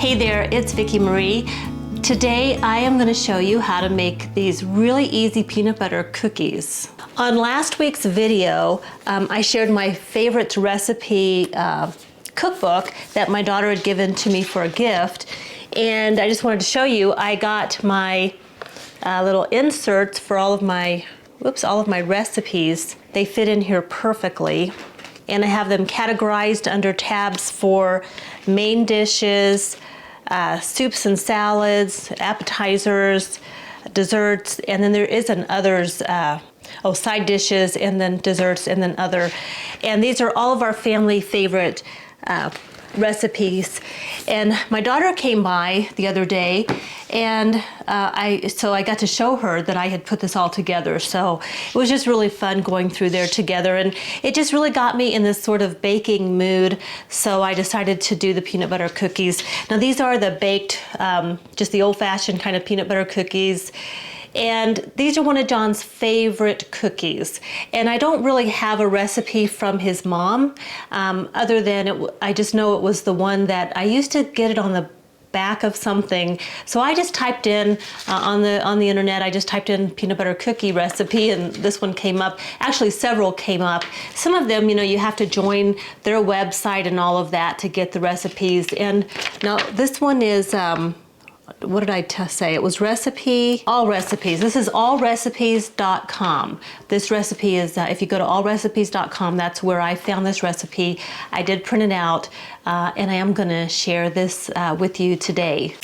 Hey there, it's Vicki Marie. Today I am going to show you how to make these really easy peanut butter cookies. On last week's video, I shared my favorite recipe cookbook that my daughter had given to me for a gift, and I just wanted to show you. I got my little inserts for all of my recipes. They fit in here perfectly, and I have them categorized under tabs for main dishes, soups and salads, appetizers, desserts, and then there is an others, side dishes, and then desserts, and then other. And these are all of our family favorite recipes. And my daughter came by the other day, and I got to show her that I had put this all together. So it was just really fun going through there together, and it just really got me in this sort of baking mood. So I decided to do the peanut butter cookies. Now these are the baked, just the old-fashioned kind of peanut butter cookies. And these are one of John's favorite cookies. And I don't really have a recipe from his mom, other than I just know it was the one that I used to get it on the back of something. So I just typed in on the internet, I just typed in peanut butter cookie recipe, and this one came up. Actually, several came up. Some of them, you have to join their website and all of that to get the recipes. And now this one is, what did I say? It was all recipes. This is allrecipes.com. This recipe is, if you go to allrecipes.com, that's where I found this recipe. I did print it out, and I am going to share this with you today.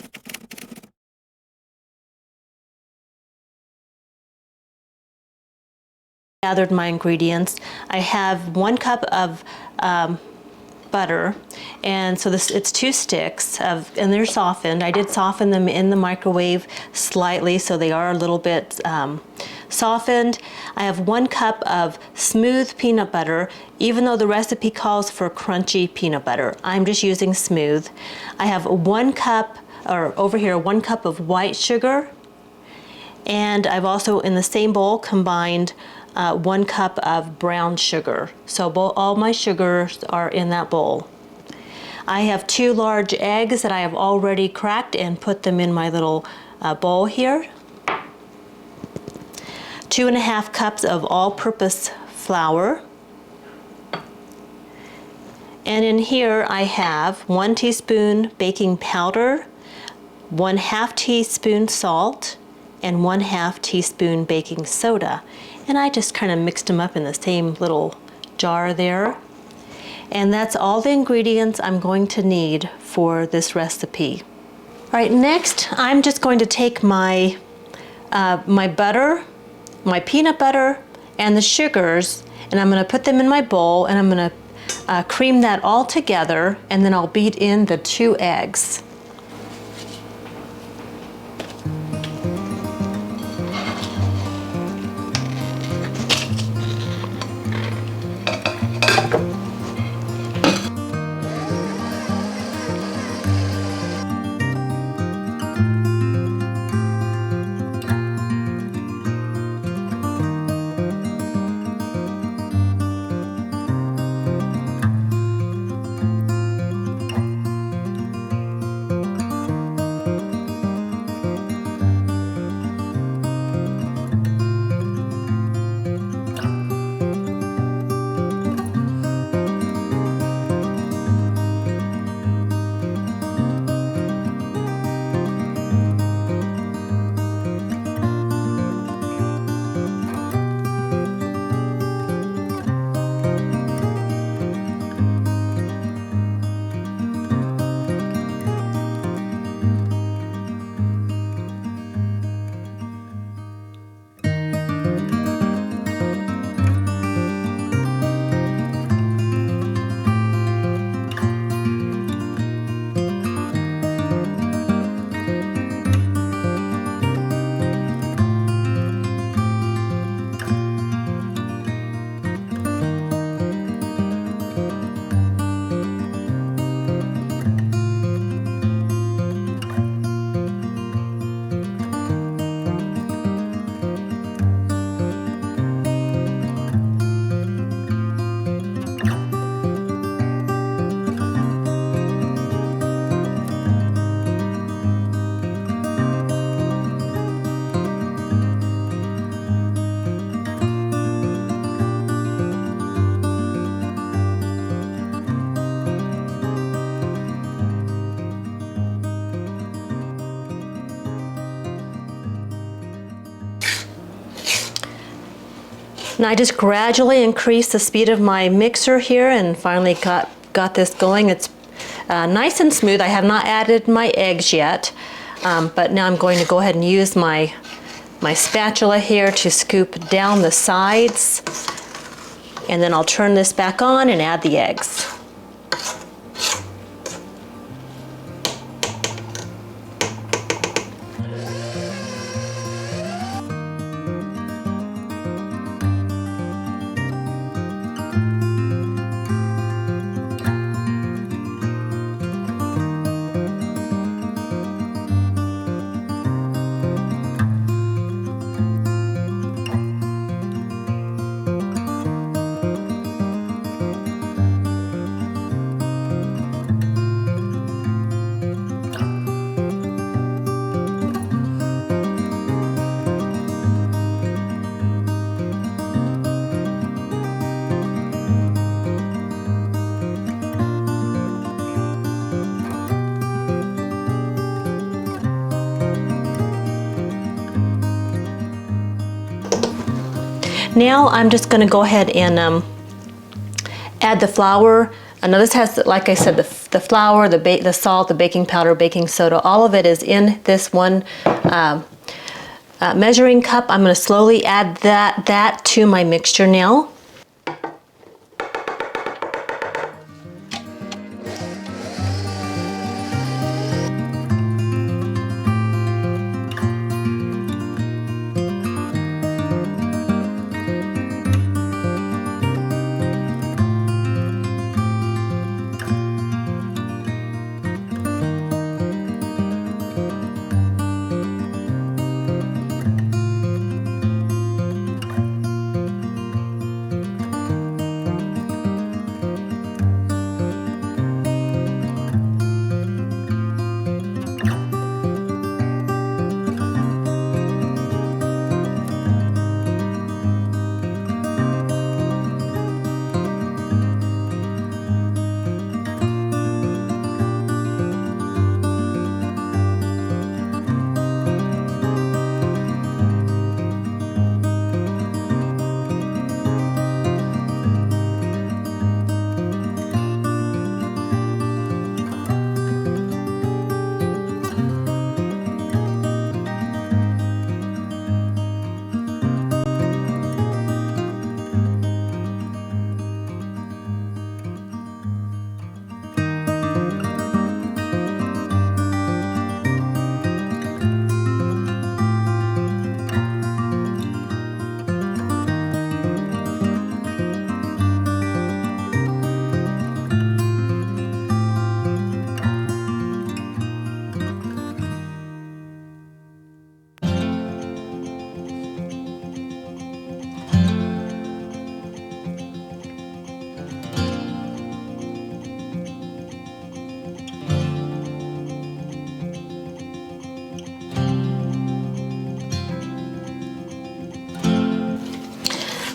Gathered my ingredients. I have 1 cup of butter, and so it's 2 sticks of, and they're softened. I did soften them in the microwave slightly, so they are a little bit softened. I have 1 cup of smooth peanut butter, even though the recipe calls for crunchy peanut butter. I'm just using smooth. I have 1 cup, or over here, 1 cup of white sugar, and I've also in the same bowl combined 1 cup of brown sugar. So all my sugars are in that bowl. I have 2 large eggs that I have already cracked and put them in my little bowl here. 2½ cups of all-purpose flour. And in here I have 1 teaspoon baking powder, 1/2 teaspoon salt, and 1/2 teaspoon baking soda. And I just kind of mixed them up in the same little jar there. And that's all the ingredients I'm going to need for this recipe. All right, next I'm just going to take my my butter, my peanut butter, and the sugars, and I'm going to put them in my bowl, and I'm going to cream that all together, and then I'll beat in the 2 eggs. And I just gradually increased the speed of my mixer here and finally got this going. It's nice and smooth. I have not added my eggs yet, but now I'm going to go ahead and use my spatula here to scoop down the sides, and then I'll turn this back on and add the eggs. Now I'm just going to go ahead and add the flour. Now this has, like I said, the flour, the salt, the baking powder, baking soda, all of it is in this one measuring cup. I'm going to slowly add that to my mixture now.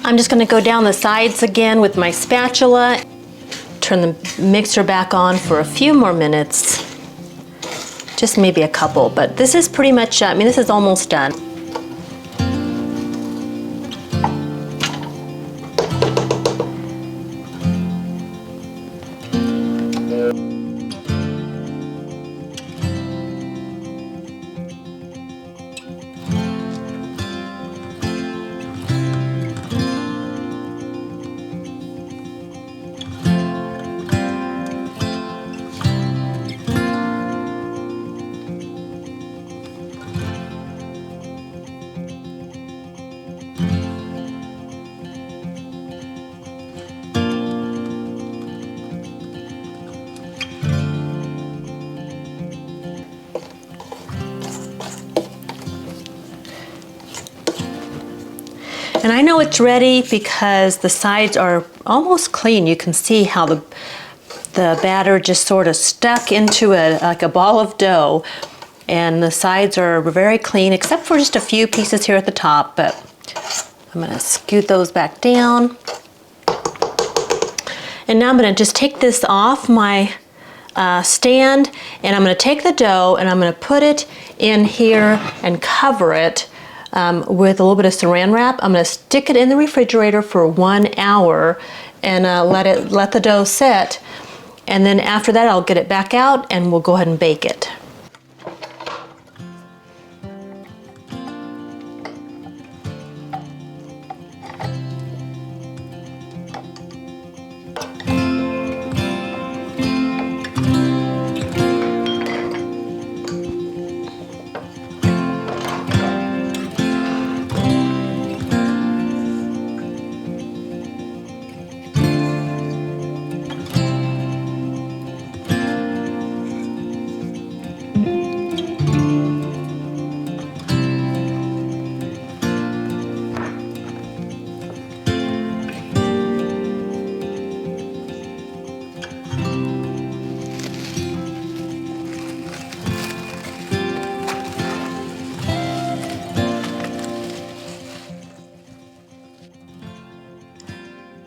I'm just going to go down the sides again with my spatula, turn the mixer back on for a few more minutes, just maybe a couple, but this is pretty much, I mean, this is almost done. And I know it's ready because the sides are almost clean. You can see how the batter just sort of stuck into like a ball of dough. And the sides are very clean, except for just a few pieces here at the top, but I'm gonna scoot those back down. And now I'm gonna just take this off my stand, and I'm gonna take the dough and I'm gonna put it in here and cover it with a little bit of saran wrap. I'm going to stick it in the refrigerator for 1 hour and let the dough set. And then after that, I'll get it back out and we'll go ahead and bake it.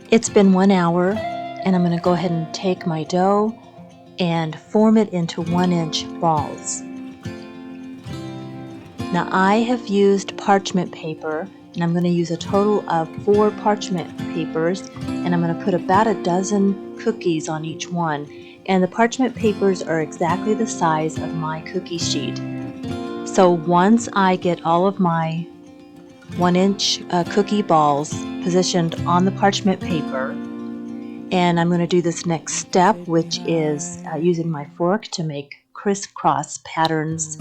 It's been 1 hour, and I'm going to go ahead and take my dough and form it into 1-inch balls. Now I have used parchment paper, and I'm going to use a total of 4 parchment papers, and I'm going to put about a dozen cookies on each one. And the parchment papers are exactly the size of my cookie sheet. So once I get all of my 1-inch cookie balls positioned on the parchment paper, and I'm going to do this next step, which is using my fork to make crisscross patterns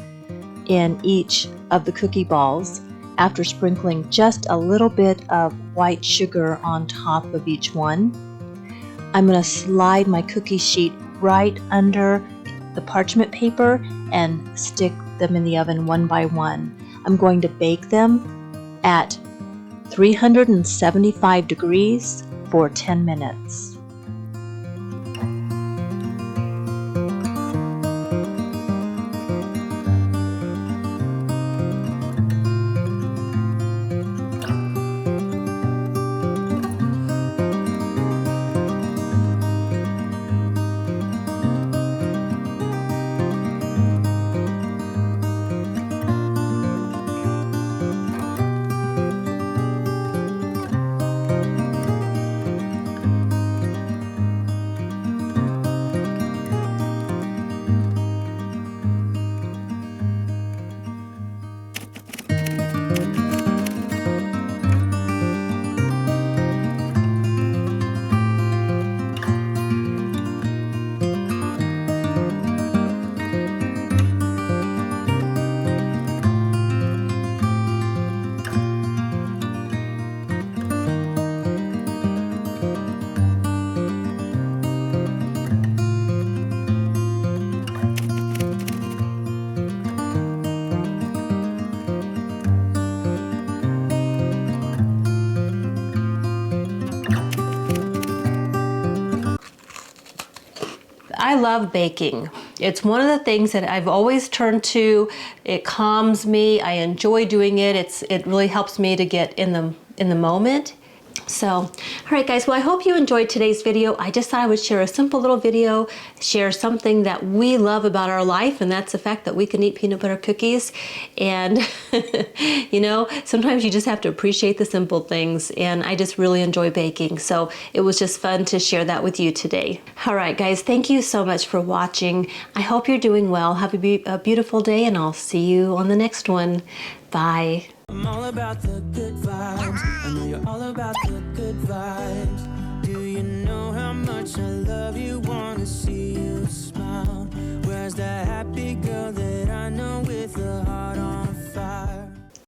in each of the cookie balls after sprinkling just a little bit of white sugar on top of each one. I'm going to slide my cookie sheet right under the parchment paper and stick them in the oven one by one. I'm going to bake them at 375 degrees for 10 minutes. I love baking. It's one of the things that I've always turned to. It calms me. I enjoy doing it. It really helps me to get in the moment. So, all right guys, well I hope you enjoyed today's video. I just thought I would share a simple little video, share something that we love about our life, and that's the fact that we can eat peanut butter cookies. And you know, sometimes you just have to appreciate the simple things, and I just really enjoy baking. So it was just fun to share that with you today. All right guys, thank you so much for watching. I hope you're doing well. Have a beautiful day, and I'll see you on the next one. Bye. I'm all about the good vibes. I know you're all about the good vibes. Do you know how much I love you? Wanna see you smile. Where's that happy girl that I know with a heart on fire?